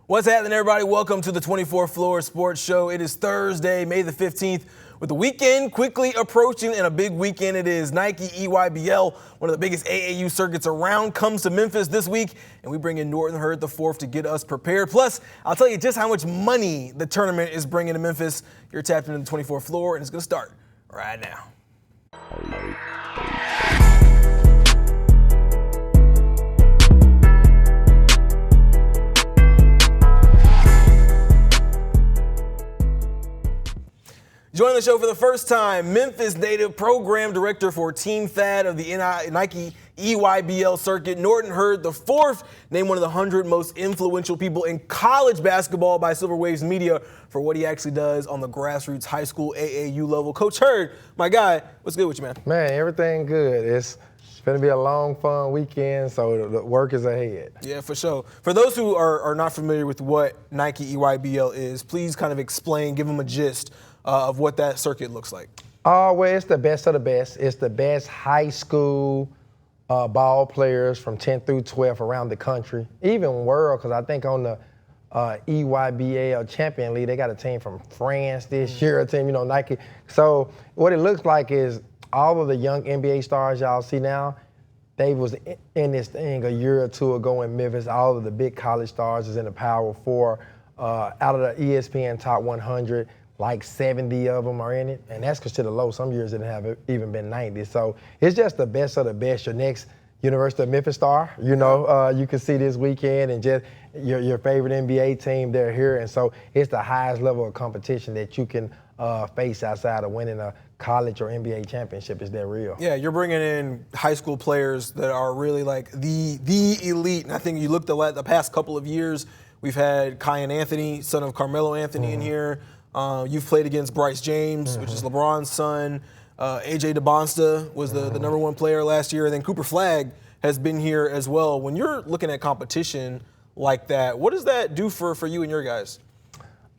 What's happening, everybody? Welcome to the 24th Floor Sports Show. It is Thursday, May the 15th, with the weekend quickly approaching, and a big weekend it is. Nike EYBL, one of the biggest AAU circuits around, comes to Memphis this week, and we bring in Norton Hurd IV to get us prepared. Plus, I'll tell you just how much money the tournament is bringing to Memphis. You're tapped into the 24th Floor, and it's going to start right now. Joining the show for the first time, Memphis native program director for Team THAAD of the Nike EYBL circuit, Norton Hurd IV, named one of the 100 most influential people in college basketball by Silver Waves Media for what he actually does on the grassroots high school AAU level. Coach Hurd, my guy, what's good with you, man? Man, everything good. It's going to be a long, fun weekend, so the work is ahead. Yeah, for sure. For those who are not familiar with what Nike EYBL is, please kind of explain, give them a gist of what that circuit looks like. Well, it's the best of the best. It's the best high school ball players from 10th through 12th around the country, even world, because I think on the EYBL Champion League, they got a team from France this year, a team, Nike. So what it looks like is all of the young NBA stars y'all see now, they was in this thing a year or two ago in Memphis. All of the big college stars is in the Power Four. Out of the ESPN Top 100, like 70 of them are in it, and that's considered low. Some years it have even been 90. So it's just the best of the best. Your next University of Memphis star, you can see this weekend, and just your favorite NBA team, they're here. And so it's the highest level of competition that you can face outside of winning a college or NBA championship. Is that real? Yeah, you're bringing in high school players that are really like the elite. And I think you looked at the past couple of years, we've had Kyan Anthony, son of Carmelo Anthony, in here. You've played against Bryce James, which is LeBron's son. AJ DeBonsta was the number one player last year. And then Cooper Flagg has been here as well. When you're looking at competition like that, what does that do for you and your guys?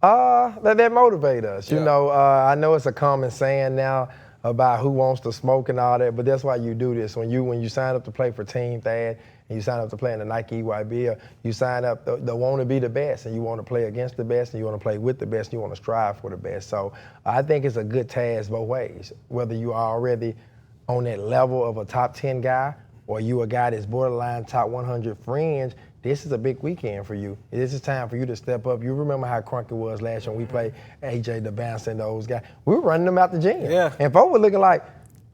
That motivate us. Yeah. I know it's a common saying now about who wants to smoke and all that, but that's why you do this. When you sign up to play for Team THAAD and you sign up to play in the Nike EYBL, you sign up to want to be the best, and you want to play against the best, and you want to play with the best, and you want to strive for the best. So I think it's a good task both ways, whether you are already on that level of a top 10 guy or you a guy that's borderline top 100 fringe. This is a big weekend for you. This is time for you to step up. You remember how crunk it was last year when we played AJ DeBonsta and those guys. We were running them out the gym. Yeah. And folks were looking like,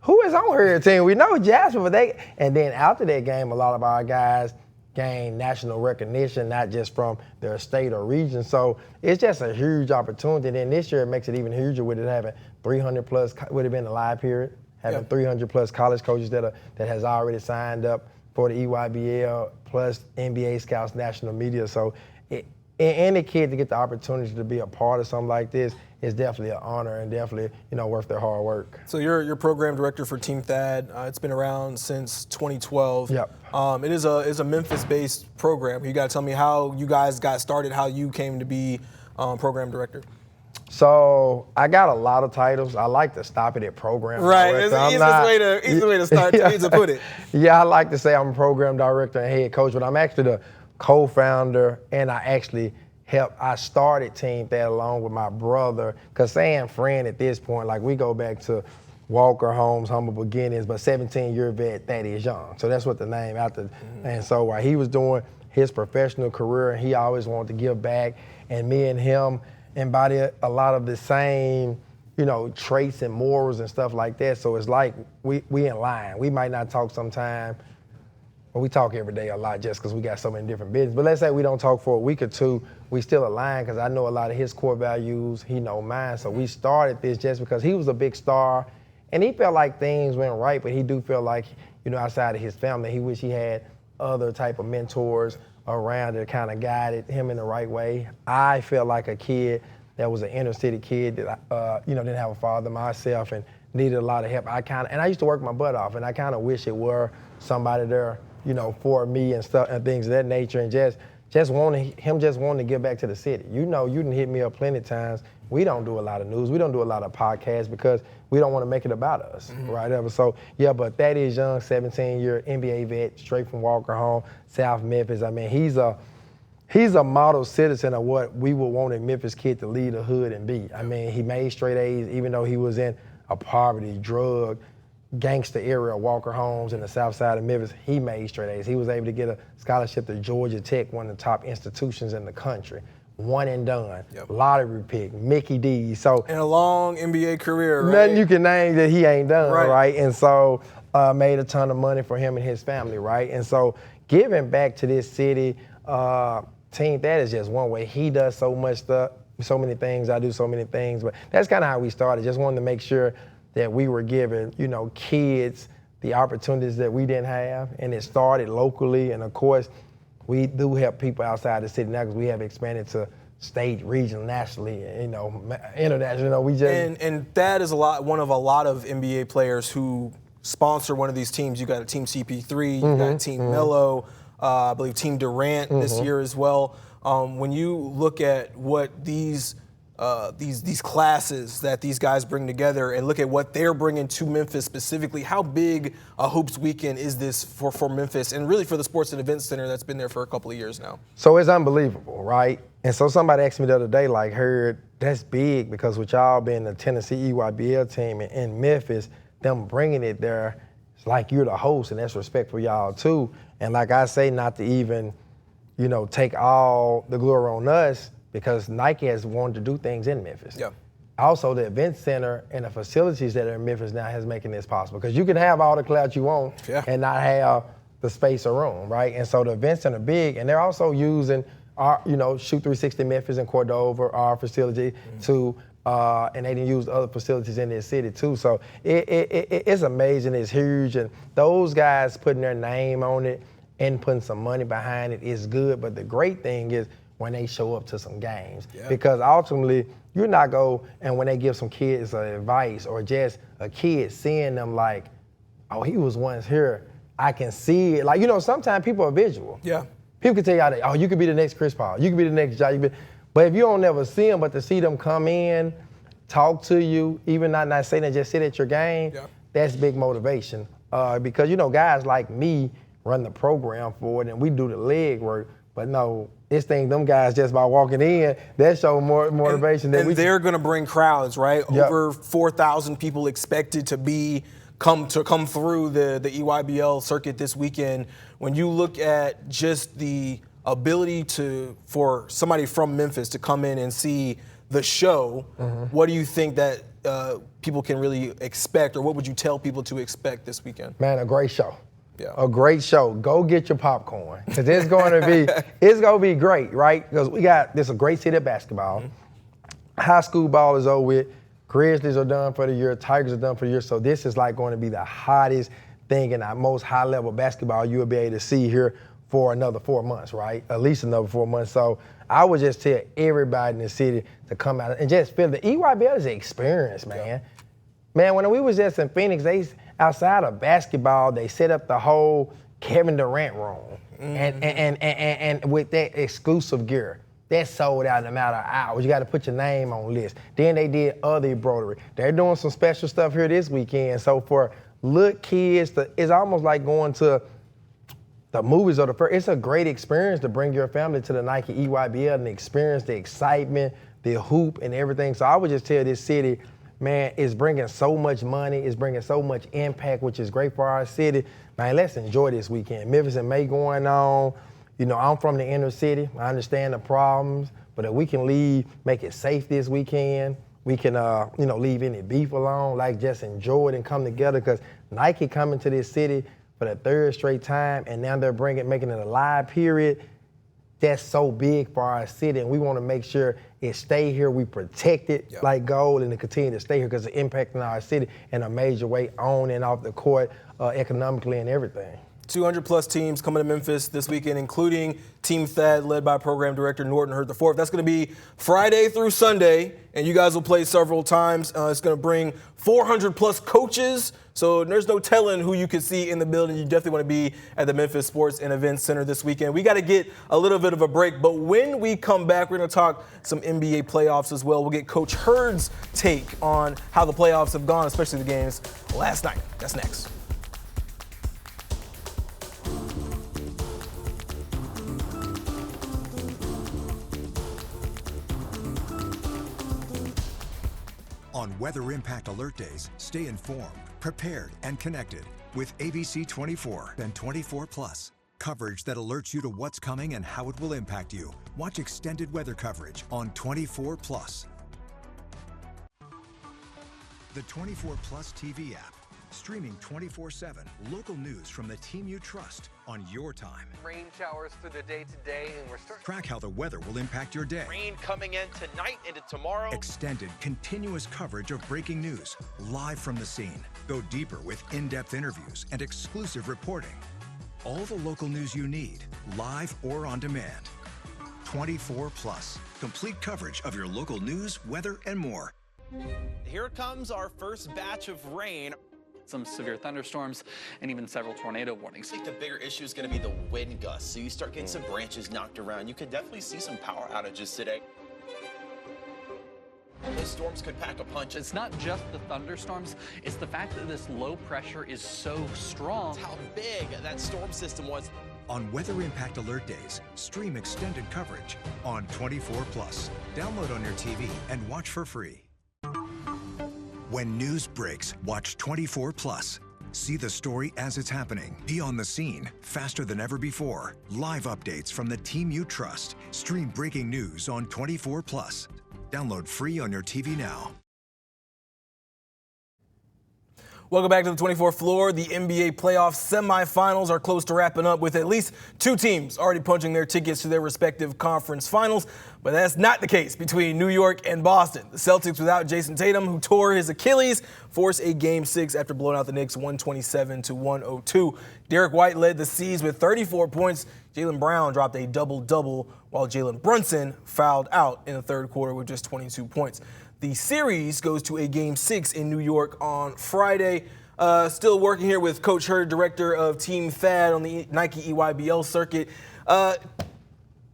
who is on her team? We know Jasper, but and then after that game, a lot of our guys gained national recognition, not just from their state or region. So it's just a huge opportunity. And then this year it makes it even huger with it having 300 plus, would have been a live period, having 300 plus college coaches that has already signed up for the EYBL, plus NBA scouts, national media. So any kid to get the opportunity to be a part of something like this is definitely an honor and definitely, worth their hard work. So you're program director for Team THAAD. It's been around since 2012. Yep. It is a Memphis-based program. You got to tell me how you guys got started, how you came to be program director. So I got a lot of titles. I like to stop it at program director. It's the easiest way to start, to put it. Yeah, I like to say I'm a program director and head coach, but I'm actually the co-founder, and I started Team THAAD along with my brother, because saying friend at this point, like we go back to Walker Holmes, humble beginnings, but 17-year vet, Thaddeus Young. So that's what the name after. And so while he was doing his professional career, he always wanted to give back, and me and him embody a lot of the same, traits and morals and stuff like that. So it's like we in line. We might not talk sometime, but we talk every day a lot just because we got so many different business. But let's say we don't talk for a week or two, we still align because I know a lot of his core values, he know mine. So we started this just because he was a big star and he felt like things went right, but he do feel like, outside of his family, he wish he had other type of mentors around that kind of guided him in the right way. I felt like a kid that was an inner city kid that, didn't have a father myself and needed a lot of help. And I used to work my butt off, and I kind of wish it were somebody there, for me and stuff and things of that nature, and just wanting to give back to the city. You done hit me up plenty of times. We don't do a lot of news. We don't do a lot of podcasts because we don't want to make it about us, right? So, but Thaddeus Young, 17-year NBA vet, straight from Walker Home, South Memphis. I mean, he's a He's a model citizen of what we would want a Memphis kid to lead a hood and be. I mean, he made straight A's even though he was in a poverty, drug, gangster area, Walker Homes in the south side of Memphis. He made straight A's. He was able to get a scholarship to Georgia Tech, one of the top institutions in the country. One and done, lottery pick, Mickey D. So and a long NBA career, right? Nothing you can name that he ain't done, right? And so made a ton of money for him and his family, right? And so giving back to this city, team, that is just one way. He does so much stuff, so many things. I do so many things, but that's kind of how we started. Just wanted to make sure that we were giving, kids the opportunities that we didn't have, and it started locally. And of course, we do help people outside the city now because we have expanded to state, regional, nationally, international. We just and that is one of a lot of NBA players who sponsor one of these teams. You got a Team CP3, you got Team Melo, I believe Team Durant this year as well. When you look at what these classes that these guys bring together and look at what they're bringing to Memphis specifically, how big a hoops weekend is this for Memphis and really for the Sports and Events Center that's been there for a couple of years now? So it's unbelievable, right? And so somebody asked me the other day, like, Hurd, that's big because with y'all being the Tennessee EYBL team in Memphis, them bringing it there, it's like you're the host, and that's respect for y'all too. And like I say, not to even, take all the glory on us, because Nike has wanted to do things in Memphis. Yeah. Also, the event center and the facilities that are in Memphis now has making this possible. Because you can have all the clout you want and not have the space or room, right? And so the event center big, and they're also using our, Shoot 360 Memphis and Cordova, our facility, to, and they didn't use other facilities in this city too. So it's amazing, it's huge, and those guys putting their name on it and putting some money behind it is good. But the great thing is, when they show up to some games. Because ultimately, you're not and when they give some kids advice or just a kid seeing them like, oh, he was once here, I can see it. Like, sometimes people are visual. Yeah. People can tell you, oh, you could be the next Chris Paul, you could be the next Jai. But if you don't never see them, but to see them come in, talk to you, even not saying that, just sit at your game, that's big motivation. Because, guys like me run the program for it and we do the leg work, but no, this thing, them guys just by walking in, that show more motivation. And they're going to bring crowds, right? Over 4,000 people expected to come through the EYBL circuit this weekend. When you look at just the ability for somebody from Memphis to come in and see the show, what do you think that people can really expect, or what would you tell people to expect this weekend? Man, a great show. Yeah. A great show. Go get your popcorn, because it's going to be great, right? Because this is a great city of basketball. High school ball is over with. Grizzlies are done for the year. Tigers are done for the year. So this is like going to be the hottest thing in the most high-level basketball you'll be able to see here for another 4 months, right? At least another 4 months. So I would just tell everybody in the city to come out and just feel the EYBL is an experience, man. Yeah. Man, when we was just in Phoenix, outside of basketball, they set up the whole Kevin Durant room, and with that exclusive gear, that sold out in a matter of hours. You got to put your name on list. Then they did other embroidery. They're doing some special stuff here this weekend. So for little kids, it's almost like going to the movies or it's a great experience to bring your family to the Nike EYBL and experience the excitement, the hoop, and everything. So I would just tell this city, man, it's bringing so much money, it's bringing so much impact, which is great for our city. Man, let's enjoy this weekend. Memphis and May going on. I'm from the inner city. I understand the problems, but if we can make it safe this weekend, we can, leave any beef alone, just enjoy it and come together, because Nike coming to this city for the third straight time, and now they're making it a live period. That's so big for our city, and we want to make sure it stay here. We protect it like gold, and to continue to stay here because it's impacting our city in a major way, on and off the court, economically and everything. 200-plus teams coming to Memphis this weekend, including Team THAD, led by Program Director Norton Hurd IV. That's going to be Friday through Sunday, and you guys will play several times. It's going to bring 400-plus coaches, so there's no telling who you could see in the building. You definitely want to be at the Memphis Sports and Events Center this weekend. We got to get a little bit of a break, but when we come back, we're going to talk some NBA playoffs as well. We'll get Coach Hurd's take on how the playoffs have gone, especially the games last night. That's next. On weather impact alert days, stay informed, prepared, and connected with ABC 24 and 24 Plus. Coverage that alerts you to what's coming and how it will impact you. Watch extended weather coverage on 24 Plus. The 24 Plus TV app, streaming 24/7 local news from the team you trust on your time. Rain showers through the day today, and we're starting. Track how the weather will impact your day. Rain coming in tonight into tomorrow. Extended, continuous coverage of breaking news, live from the scene. Go deeper with in-depth interviews and exclusive reporting. All the local news you need, live or on demand. 24 Plus, complete coverage of your local news, weather, and more. Here comes our first batch of rain. Some severe thunderstorms and even several tornado warnings. I think the bigger issue is going to be the wind gusts. So you start getting some branches knocked around. You could definitely see some power outages today. Those storms could pack a punch. It's not just the thunderstorms, it's the fact that this low pressure is so strong. How big that storm system was. On weather impact alert days, stream extended coverage on 24 Plus. Download on your TV and watch for free. When news breaks, watch 24 Plus. See the story as it's happening. Be on the scene faster than ever before. Live updates from the team you trust. Stream breaking news on 24 Plus. Download free on your TV now. Welcome back to the 24th floor. The NBA playoff semifinals are close to wrapping up with at least two teams already punching their tickets to their respective conference finals. But that's not the case between New York and Boston. The Celtics without Jason Tatum, who tore his Achilles, forced a Game 6 after blowing out the Knicks 127-102. Derek White led the C's with 34 points. Jaylen Brown dropped a double-double, while Jalen Brunson fouled out in the third quarter with just 22 points. The series goes to a Game 6 in New York on Friday. Still working here with Coach Hurd, director of Team Thad on the Nike EYBL circuit.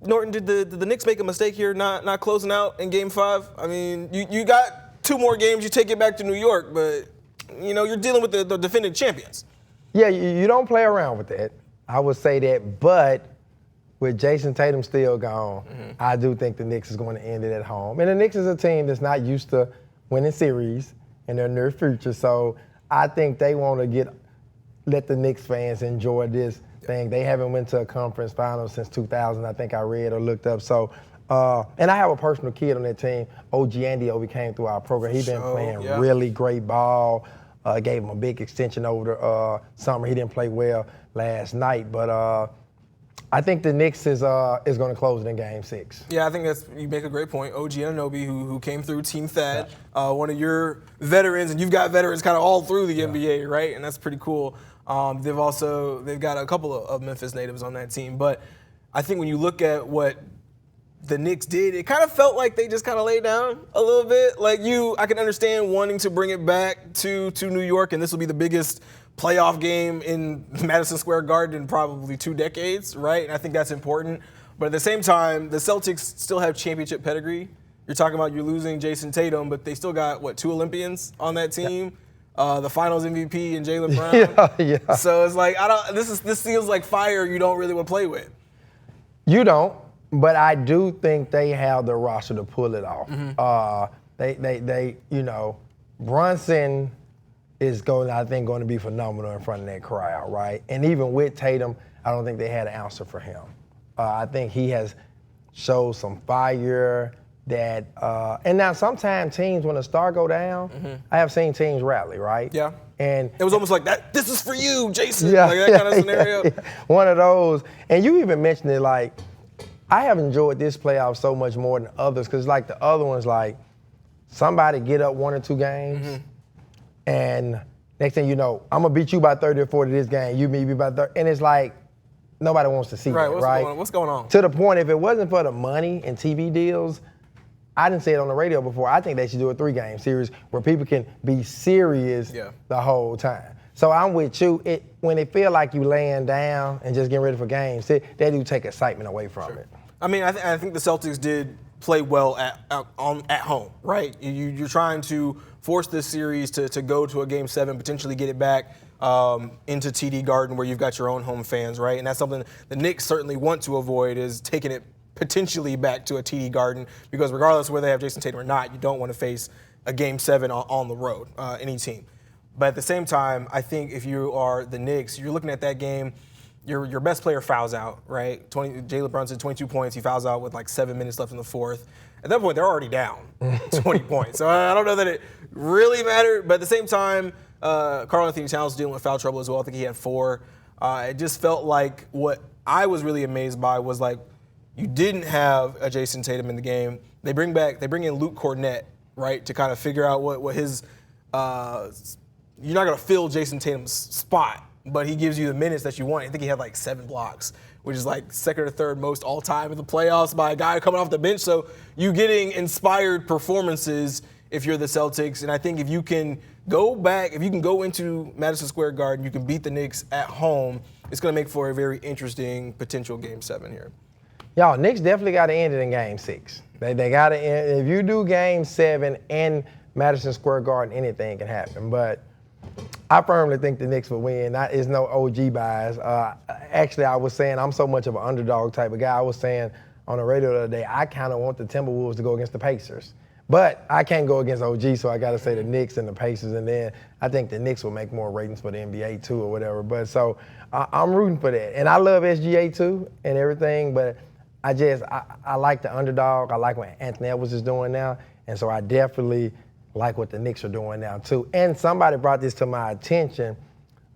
Norton, did the Knicks make a mistake here not closing out in Game 5? I mean, you got two more games, you take it back to New York, but you're dealing with the defending champions. Yeah, you don't play around with that. I would say that, but with Jason Tatum still gone, I do think the Knicks is going to end it at home. And the Knicks is a team that's not used to winning series in their near future, so I think they want to let the Knicks fans enjoy this thing. They haven't went to a conference final since 2000, I think I read or looked up. So, and I have a personal kid on that team, OG Andy, who came through our program. He's been playing really great ball. Gave him a big extension over the summer. He didn't play well last night, but I think the Knicks is going to close it in Game 6. Yeah, I think you make a great point. OG Anunoby, who came through Team Thad, one of your veterans, and you've got veterans kind of all through the NBA, right? And that's pretty cool. They've got a couple of Memphis natives on that team, but I think when you look at what the Knicks did, it kind of felt like they just kind of laid down a little bit. I can understand wanting to bring it back to New York, and this will be the biggest playoff game in Madison Square Garden in probably 2 decades, right? And I think that's important. But at the same time, the Celtics still have championship pedigree. You're talking about you're losing Jason Tatum, but they still got, 2 Olympians on that team? The Finals MVP and Jaylen Brown. Yeah. So it's like this feels like fire you don't really want to play with. You don't, but I do think they have the roster to pull it off. Brunson is going to be phenomenal in front of that crowd, right? And even with Tatum, I don't think they had an answer for him. I think he has showed some fire that, and now sometimes teams, when a star go down, I have seen teams rally, right? Yeah. And it was almost like that. This is for you, Jason. Like that kind of scenario. Yeah. One of those. And you even mentioned it, like, I have enjoyed this playoff so much more than others, because like the other ones, like somebody get up 1 or 2 games, and next thing you know, I'm gonna beat you by 30 or 40 this game. You beat me by 30, and it's like nobody wants to see that, right? What's going on? To the point, if it wasn't for the money and TV deals, I didn't say it on the radio before. I think they should do a 3-game series where people can be serious the whole time. So I'm with you. When it feel like you laying down and just getting ready for games, they do take excitement away from it. I mean, I think the Celtics did play well at home, right? You're trying to force this series to go to a Game 7, potentially get it back into TD Garden where you've got your own home fans, right? And that's something the Knicks certainly want to avoid, is taking it potentially back to a TD Garden, because regardless of whether they have Jason Tatum or not, you don't want to face a Game 7 on the road, any team. But at the same time, I think if you are the Knicks, you're looking at that game, your best player fouls out, right? Jalen Brunson, 22 points. He fouls out with like 7 minutes left in the fourth. At that point, they're already down 20 points. So I don't know that it really mattered. But at the same time, Karl Anthony Towns dealing with foul trouble as well. I think he had 4. It just felt like what I was really amazed by was like you didn't have a Jason Tatum in the game. They bring in Luke Cornett, right, to kind of figure out what his you're not going to fill Jason Tatum's spot, but he gives you the minutes that you want. I think he had like 7 blocks, which is like second or third most all time in the playoffs by a guy coming off the bench. So you getting inspired performances if you're the Celtics. And I think if you can go into Madison Square Garden, you can beat the Knicks at home, it's going to make for a very interesting potential Game 7 here. Y'all, Knicks definitely got to end it in Game 6. They got to end. If you do Game 7 in Madison Square Garden, anything can happen. But I firmly think the Knicks will win. That is no OG bias. Actually, I was saying I'm so much of an underdog type of guy. I was saying on the radio the other day, I kind of want the Timberwolves to go against the Pacers. But I can't go against OG, so I got to say the Knicks and the Pacers. And then I think the Knicks will make more ratings for the NBA too or whatever. But so I'm rooting for that. And I love SGA too and everything, but I like the underdog. I like what Anthony Edwards is doing now. And so I definitely like what the Knicks are doing now too. And somebody brought this to my attention.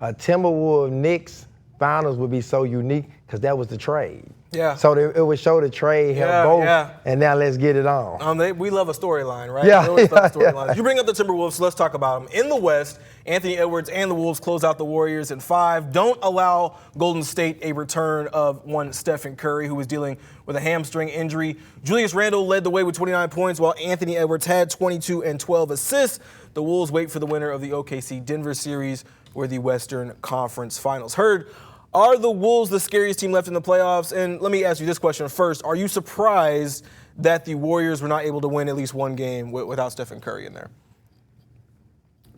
A Timberwolves-Knicks finals would be so unique because that was the trade. Yeah. So it would show the trade help both, and now let's get it on. We love a storyline, right? Yeah, we always love storylines. You bring up the Timberwolves, so let's talk about them. In the West, Anthony Edwards and the Wolves close out the Warriors in 5. Don't allow Golden State a return of one Stephen Curry, who was dealing with a hamstring injury. Julius Randle led the way with 29 points, while Anthony Edwards had 22 and 12 assists. The Wolves wait for the winner of the OKC-Denver series or the Western Conference Finals. Hurd, are the Wolves the scariest team left in the playoffs? And let me ask you this question first. Are you surprised that the Warriors were not able to win at least one game without Stephen Curry in there?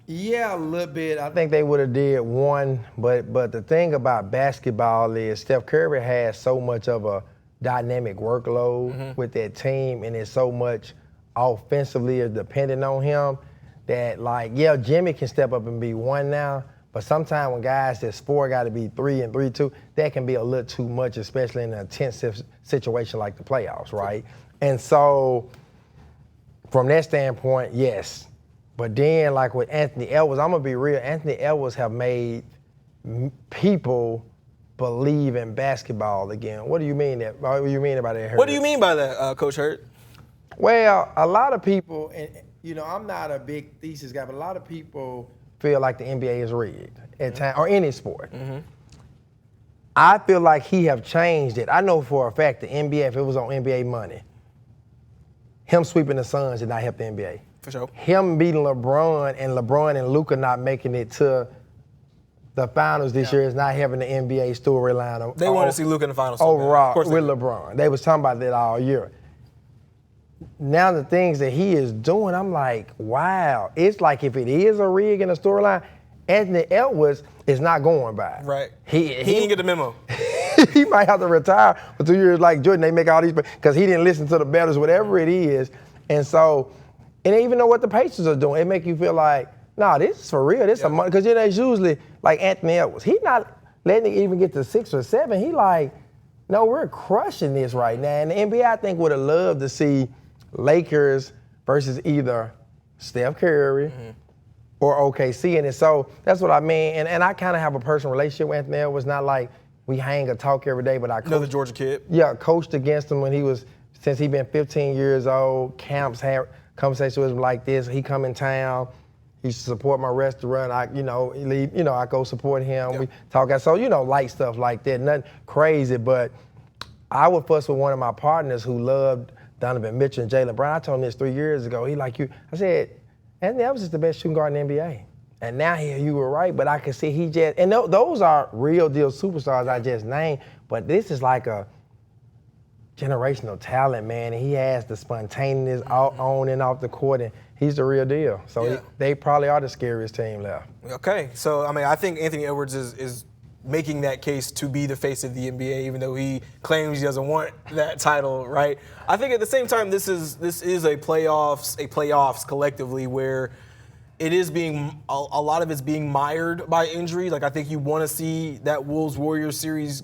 Yeah, a little bit. I think they would have did one, but the thing about basketball is Steph Curry has so much of a dynamic workload with that team, and it's so much offensively is dependent on him that, like, yeah, Jimmy can step up and be 1 now, but sometimes when guys that's 4 got to be 3 and 3-2, that can be a little too much, especially in an intense situation like the playoffs, right? And so from that standpoint, yes. But then, like with Anthony Edwards, I'm going to be real. Anthony Edwards have made people believe in basketball again. What do you mean that? What do you mean by that, Hurd? What do you mean by that, Coach Hurd? Well, a lot of people, and you know, I'm not a big thesis guy, but a lot of people feel like the NBA is rigged at time, or any sport. I feel like he have changed it. I know for a fact the NBA, if it was on NBA money, him sweeping the Suns did not help the NBA. For sure. Him beating LeBron and Luka not making it to the finals this year is not having the NBA storyline. They want to see Luka in the finals. Overall, with LeBron. They was talking about that all year. Now the things that he is doing, I'm like, wow. It's like if it is a rig in a storyline, Anthony Edwards is not going by. Right. He didn't get the memo. He might have to retire for 2 years like Jordan. They make all these, because he didn't listen to the bettors, whatever it is. And so, and they even know what the Pacers are doing. It make you feel like, nah, this is for real. This is a money. Because it's usually like Anthony Edwards. He's not letting it even get to 6 or 7. He like, no, we're crushing this right now. And the NBA, I think, would have loved to see Lakers versus either Steph Curry or OKC. And so that's what I mean. And I kind of have a personal relationship with Anthony Edwards. Not like we hang or talk every day, but I Another Georgia kid. Yeah, coached against him when he was, since he been 15 years old. Camps had conversations with him like this. He come in town. He used to support my restaurant. I go support him. Yeah. We talk. So, light stuff like that. Nothing crazy, but I would fuss with one of my partners who loved Donovan Mitchell and Jaylen Brown. I told him this 3 years ago. He like you. I said, Anthony Edwards is the best shooting guard in the NBA. And now you were right, but I can see he just, and those are real deal superstars I just named, but this is like a generational talent, man, and he has the spontaneous on and off the court, and he's the real deal. So they probably are the scariest team left. Okay, so I mean, I think Anthony Edwards is making that case to be the face of the NBA, even though he claims he doesn't want that title, right? I think at the same time, this is a playoffs collectively where it is being a lot of it's being mired by injury. Like I think you want to see that Wolves-Warriors series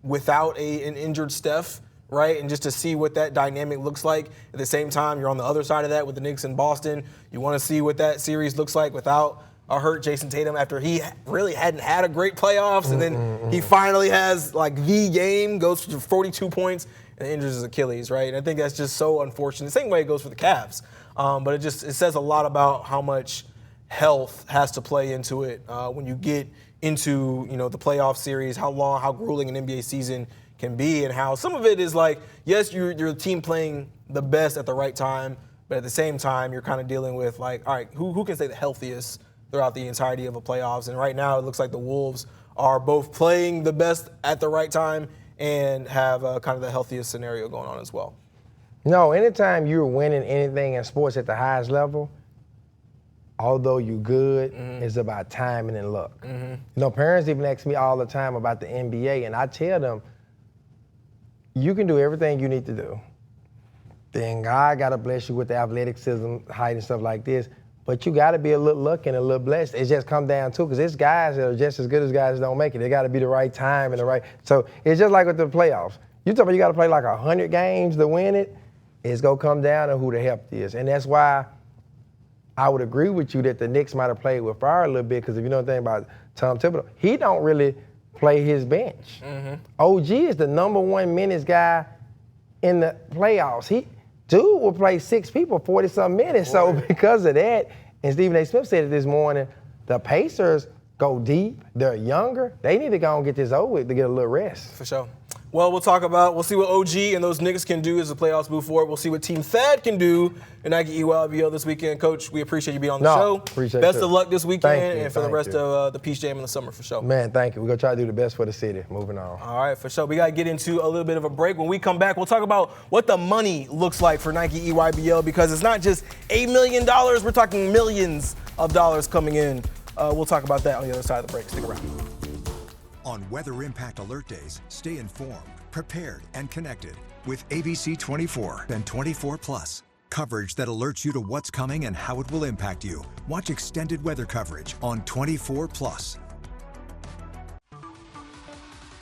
without an injured Steph, right? And just to see what that dynamic looks like. At the same time, you're on the other side of that with the Knicks in Boston. You want to see what that series looks like without a hurt Jason Tatum after he really hadn't had a great playoffs. And then he finally has like the game, goes to 42 points and injures his Achilles, right? And I think that's just so unfortunate. The same way it goes for the Cavs. But it says a lot about how much health has to play into it when you get into the playoff series, how grueling an NBA season can be, and how some of it is like, yes, you're the team playing the best at the right time, but at the same time, you're kind of dealing with like, all right, who can stay the healthiest throughout the entirety of a playoffs? And right now, it looks like the Wolves are both playing the best at the right time and have kind of the healthiest scenario going on as well. No, anytime you're winning anything in sports at the highest level, although you're good, it's about timing and luck. Parents even ask me all the time about the NBA, and I tell them, you can do everything you need to do. Then God got to bless you with the athleticism, height, and stuff like this. But you got to be a little lucky and a little blessed. It just come down to, because there's guys that are just as good as guys that don't make it. They got to be the right time and the right. So it's just like with the playoffs. You talk about you got to play like 100 games to win it. It's going to come down to who the help is. And that's why I would agree with you that the Knicks might have played with fire a little bit, because if you know anything about Tom Thibodeau, he don't really play his bench. OG is the #1 minutes guy in the playoffs. Dude will play 6 people 40-some minutes. So because of that, and Stephen A. Smith said it this morning, the Pacers go deep. They're younger. They need to go and get this over with to get a little rest. For sure. Well, we'll see what OG and those Knicks can do as the playoffs move forward. We'll see what Team Thad can do in Nike EYBL this weekend. Coach, we appreciate you being on the show. Appreciate Best you. of luck this weekend and for the Thank rest you. of the Peach Jam in the summer, for sure. Man, thank you. We're going to try to do the best for the city. Moving on. All right, for sure. We got to get into a little bit of a break. When we come back, we'll talk about what the money looks like for Nike EYBL, because it's not just $8 million. We're talking millions of dollars coming in. We'll talk about that on the other side of the break. Stick around. On Weather Impact Alert Days, stay informed, prepared, and connected with ABC 24 and 24 Plus. Coverage that alerts you to what's coming and how it will impact you. Watch extended weather coverage on 24 Plus.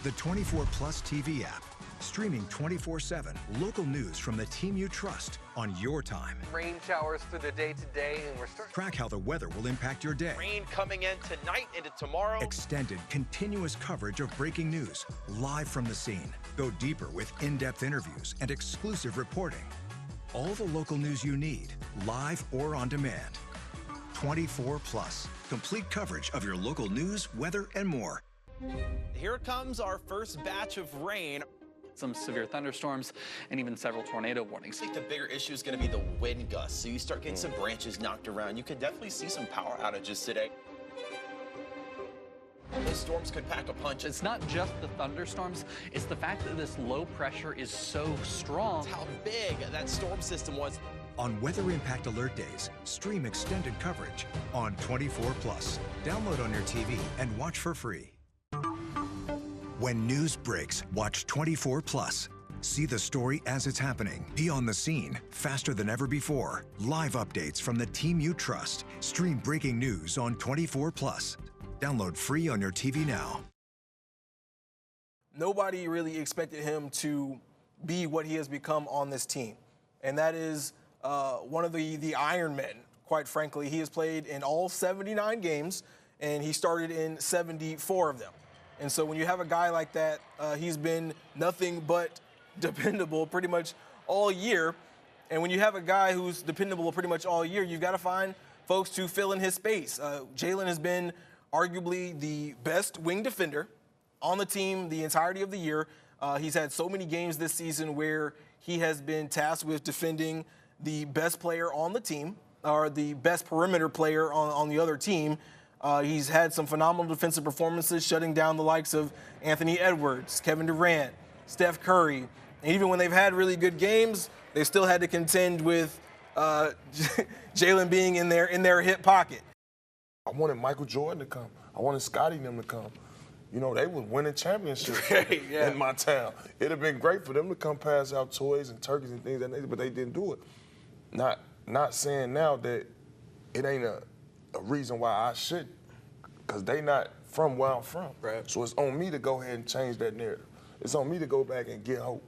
The 24 Plus TV app. Streaming 24/7 local news from the team you trust on your time. Rain showers through the day today, and we're starting. Track how the weather will impact your day. Rain coming in tonight into tomorrow. Extended, continuous coverage of breaking news, live from the scene. Go deeper with in-depth interviews and exclusive reporting. All the local news you need, live or on demand. 24 Plus, complete coverage of your local news, weather, and more. Here comes our first batch of rain. Some severe thunderstorms and even several tornado warnings. I think the bigger issue is going to be the wind gusts. So you start getting some branches knocked around. You could definitely see some power outages today. Those storms could pack a punch. It's not just the thunderstorms, it's the fact that this low pressure is so strong. How big that storm system was. On Weather Impact Alert Days, stream extended coverage on 24 Plus. Download on your TV and watch for free. When news breaks, watch 24 Plus. See the story as it's happening. Be on the scene, faster than ever before. Live updates from the team you trust. Stream breaking news on 24 Plus. Download free on your TV now. Nobody really expected him to be what he has become on this team. And that is one of the Iron Men, quite frankly. He has played in all 79 games, and he started in 74 of them. And so when you have a guy like that, he's been nothing but dependable pretty much all year. And when you have a guy who's dependable pretty much all year, you've got to find folks to fill in his space. Jalen has been arguably the best wing defender on the team the entirety of the year. He's had so many games this season where he has been tasked with defending the best player on the team, or the best perimeter player on the other team. He's had some phenomenal defensive performances, shutting down the likes of Anthony Edwards, Kevin Durant, Steph Curry. And even when they've had really good games, they still had to contend with Jalen being in their hip pocket. I wanted Michael Jordan to come. I wanted Scottie and them to come. You know, they was winning championships Yeah. in my town. It'd have been great for them to come pass out toys and turkeys and things, but they didn't do it. Not saying now that it ain't a reason why I should, because they not from where I'm from. Right. So it's on me to go ahead and change that narrative. It's on me to go back and get hope.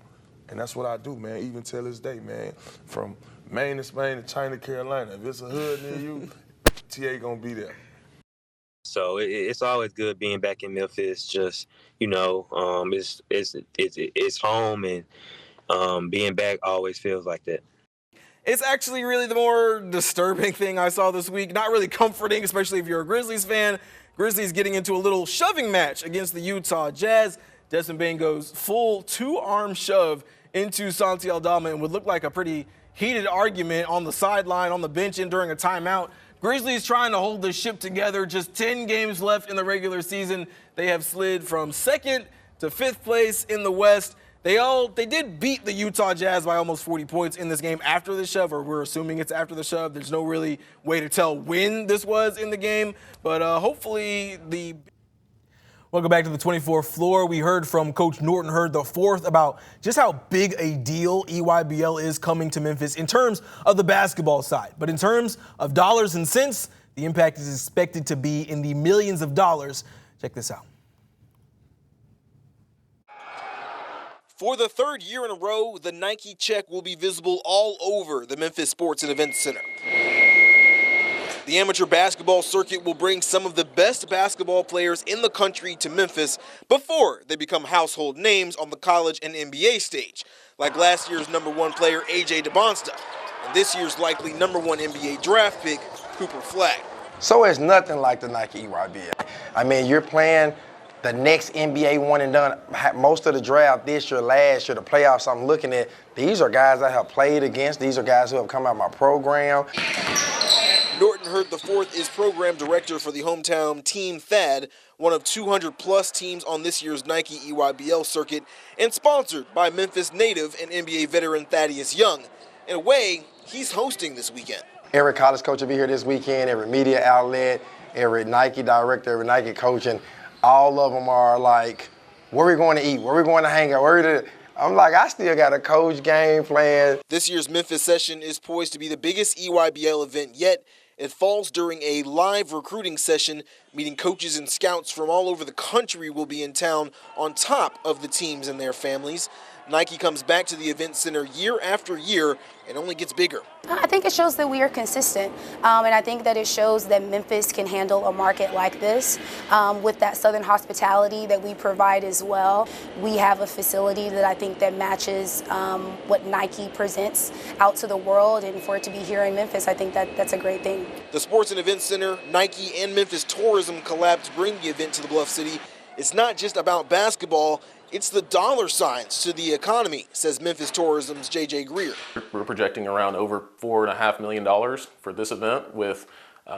And that's what I do, man, even till this day, man. From Maine to Spain to China, Carolina. If it's a hood near you, TA gonna be there. So it's always good being back in Memphis. Just it's home, and being back always feels like that. It's actually really the more disturbing thing I saw this week. Not really comforting, especially if you're a Grizzlies fan. Grizzlies getting into a little shoving match against the Utah Jazz. Desmond Bane goes full two-arm shove into Santi Aldama and would look like a pretty heated argument on the sideline, on the bench, and during a timeout. Grizzlies trying to hold the ship together. Just 10 games left in the regular season. They have slid from 2nd to 5th place in the West. They did beat the Utah Jazz by almost 40 points in this game after the shove, or we're assuming it's after the shove. There's no really way to tell when this was in the game, but hopefully the... Welcome back to the 24th floor. We heard from Coach Norton Hurd IV about just how big a deal EYBL is coming to Memphis in terms of the basketball side. But in terms of dollars and cents, the impact is expected to be in the millions of dollars. Check this out. For the 3rd year in a row, the Nike check will be visible all over the Memphis Sports and Events Center. The amateur basketball circuit will bring some of the best basketball players in the country to Memphis before they become household names on the college and NBA stage, like last year's #1 player A.J. DeBonsta and this year's likely #1 NBA draft pick Cooper Flag. So it's nothing like the Nike EYBL. I mean, you're playing the next NBA one and done. Most of the draft this year, last year, the playoffs I'm looking at, these are guys I have played against. These are guys who have come out of my program. Norton Hurd IV is program director for the hometown Team Thad, one of 200-plus teams on this year's Nike EYBL circuit, and sponsored by Memphis native and NBA veteran Thaddeus Young. In a way, he's hosting this weekend. Every college coach will be here this weekend, every media outlet, every Nike director, every Nike coach, and all of them are like, where are we going to eat? Where are we going to hang out? I'm like, I still got a coach game plan. This year's Memphis session is poised to be the biggest EYBL event yet. It falls during a live recruiting session, meaning coaches and scouts from all over the country will be in town on top of the teams and their families. Nike comes back to the event center year after year and only gets bigger. I think it shows that we are consistent, and I think that it shows that Memphis can handle a market like this with that Southern hospitality that we provide as well. We have a facility that I think that matches what Nike presents out to the world, and for it to be here in Memphis, I think that that's a great thing. The Sports and Events Center, Nike, and Memphis Tourism collab to bring the event to the Bluff City. It's not just about basketball. It's the dollar signs to the economy, says Memphis Tourism's J.J. Greer. We're projecting around over $4.5 million for this event with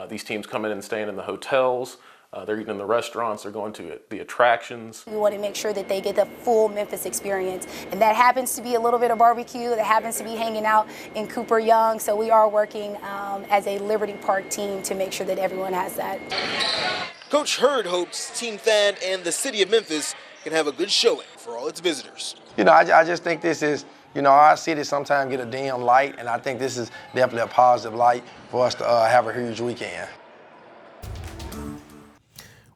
these teams coming and staying in the hotels. They're eating in the restaurants. They're going to the attractions. We want to make sure that they get the full Memphis experience. And that happens to be a little bit of barbecue. That happens to be hanging out in Cooper Young. So we are working as a Liberty Park team to make sure that everyone has that. Coach Hurd hopes Team Thad and the city of Memphis can have a good showing for all its visitors. You know, I just think this is, you know, our city sometimes get a dim light, and I think this is definitely a positive light for us to have a huge weekend.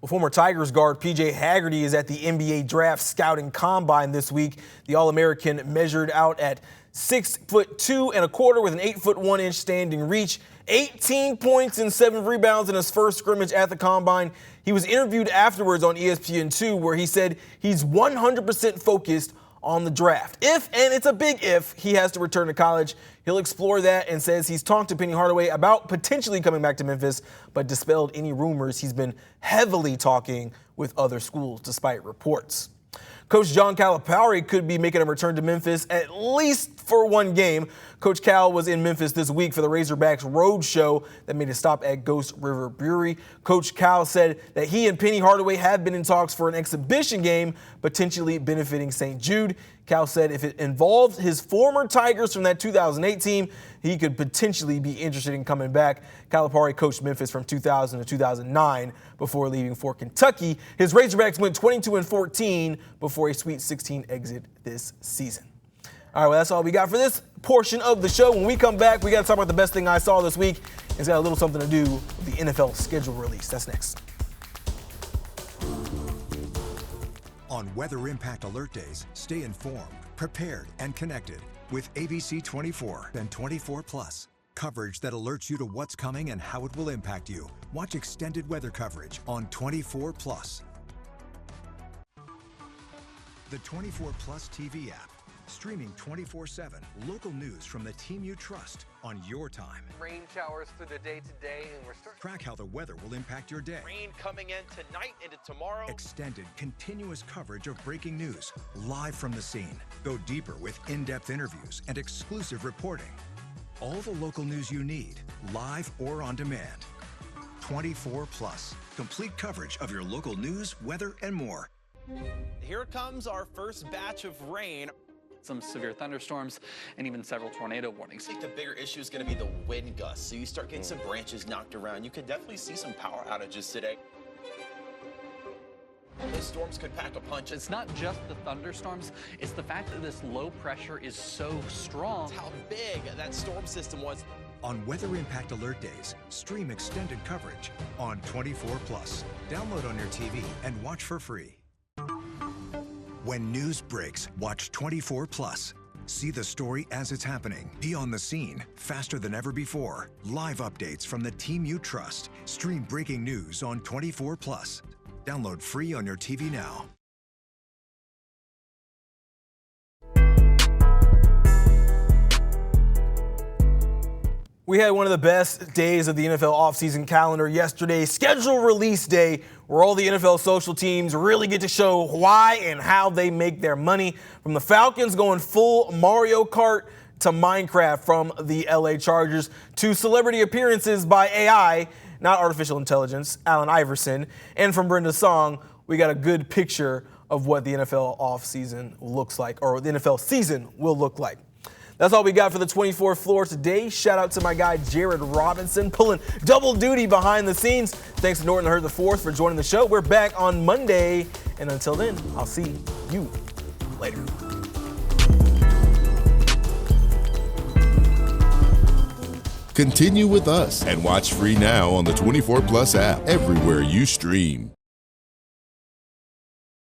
Well, former Tigers guard P.J. Haggerty is at the NBA Draft Scouting Combine this week. The All-American measured out at 6'2" and a quarter with an 8'1" standing reach. 18 points and 7 rebounds in his first scrimmage at the Combine. He was interviewed afterwards on ESPN2 where he said he's 100% focused on the draft. If, and it's a big if, he has to return to college, he'll explore that and says he's talked to Penny Hardaway about potentially coming back to Memphis, but dispelled any rumors he's been heavily talking with other schools despite reports. Coach John Calipari could be making a return to Memphis at least for one game. Coach Cal was in Memphis this week for the Razorbacks road show that made a stop at Ghost River Brewery. Coach Cal said that he and Penny Hardaway have been in talks for an exhibition game, potentially benefiting St. Jude. Cal said if it involved his former Tigers from that 2008 team, he could potentially be interested in coming back. Calipari coached Memphis from 2000 to 2009 before leaving for Kentucky. His Razorbacks went 22-14 before a Sweet 16 exit this season. All right, well, that's all we got for this portion of the show. When we come back, we got to talk about the best thing I saw this week. It's got a little something to do with the NFL schedule release. That's next. On Weather Impact Alert Days, stay informed, prepared, and connected with ABC 24 and 24 Plus. Coverage that alerts you to what's coming and how it will impact you. Watch extended weather coverage on 24 Plus. The 24 Plus TV app. Streaming 24/7 local news from the team you trust on your time. Rain showers through the day today, and we're starting. Track how the weather will impact your day. Rain coming in tonight into tomorrow. Extended, continuous coverage of breaking news, live from the scene. Go deeper with in-depth interviews and exclusive reporting. All the local news you need, live or on demand. 24 Plus, complete coverage of your local news, weather, and more. Here comes our first batch of rain. Some severe thunderstorms and even several tornado warnings. I think the bigger issue is going to be the wind gusts. So you start getting some branches knocked around. You could definitely see some power outages today. Those storms could pack a punch. It's not just the thunderstorms, it's the fact that this low pressure is so strong. It's how big that storm system was. On Weather Impact Alert Days, stream extended coverage on 24 Plus. Download on your TV and watch for free. When news breaks, watch 24 Plus. See the story as it's happening. Be on the scene, faster than ever before. Live updates from the team you trust. Stream breaking news on 24 Plus. Download free on your TV now. We had one of the best days of the NFL offseason calendar yesterday, schedule release day, where all the NFL social teams really get to show why and how they make their money. From the Falcons going full Mario Kart to Minecraft, from the LA Chargers to celebrity appearances by AI, not artificial intelligence, Allen Iverson. And from Brenda's song, we got a good picture of what the NFL offseason looks like, or the NFL season will look like. That's all we got for the 24th floor today. Shout out to my guy Jared Robinson, pulling double duty behind the scenes. Thanks to Norton Hurd IV for joining the show. We're back on Monday, and until then, I'll see you later. Continue with us and watch free now on the 24 Plus app everywhere you stream.